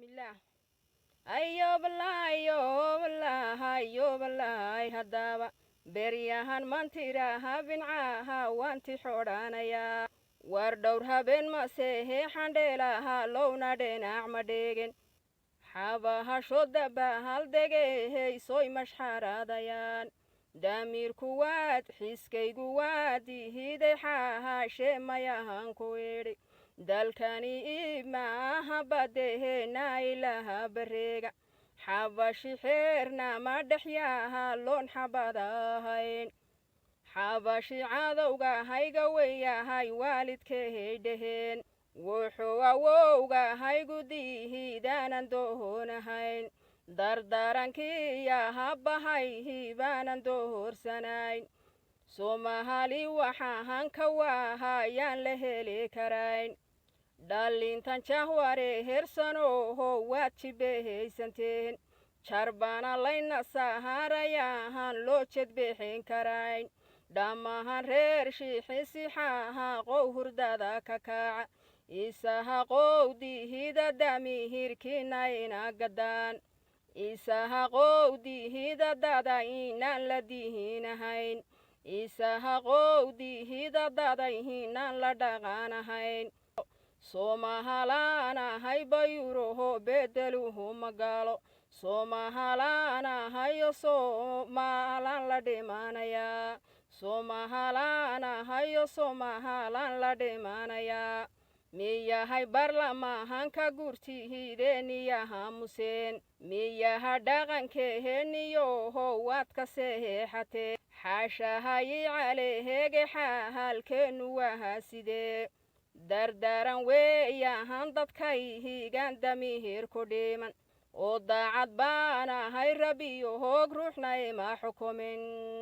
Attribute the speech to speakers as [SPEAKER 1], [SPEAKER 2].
[SPEAKER 1] الله. أيوب الله أيوب الله أيوب الله هدابا برياهن منتيراها بنعاها وانتي حورانا يا وردورها بين مسيحي حنديلاها لونا دينا مديجن حابها شدبها الدقيه سوي مشحارا ديان دامير كواد حسكي قوادي هيدي حاها شيما يهان كويري dalkani imaaha badeheena ilaha bareega xabashi xeerna ma dhexyaaha loon xabadahayn xabashi cadowga hayga weyahay waalidkahay dheheen wuxuu awowga haygu diihidaanan doohonahayn dardarankii yahabahayhi baanan doohorsanayn soomahali waxaahan ka waahayaan la heli karayn dhalintan jahware hersanoho waad jibehaysanteen jarbana layna saharayaahan loo jedbexin karayn dhammahan reer shiixisixaaha qow hurdada ka kaaca isaha qowdihida damihirkina ina gadaan isaha qowdihida dada inaan la dihinahayn isaha qowdihida dadayhinaan la dhaqaanahayn soomahalaanahay bayuroho bedeluhu magaalo soomahalaanahayo soomahalaan la dhimaanayaa soomahalaanahayo soomahalaan la dhimaanayaa miyahay barlamahanka gurtihideeniyaha museen miyaha dhaqankeheeniyoho waad ka seexatee xaashahayi caleehege xahalkeenu waha sidee dardaran weeyahan dadkayhigan damihir ku dhiman oo daacad baanahay rabiyo hoog ruuxna ima xukumin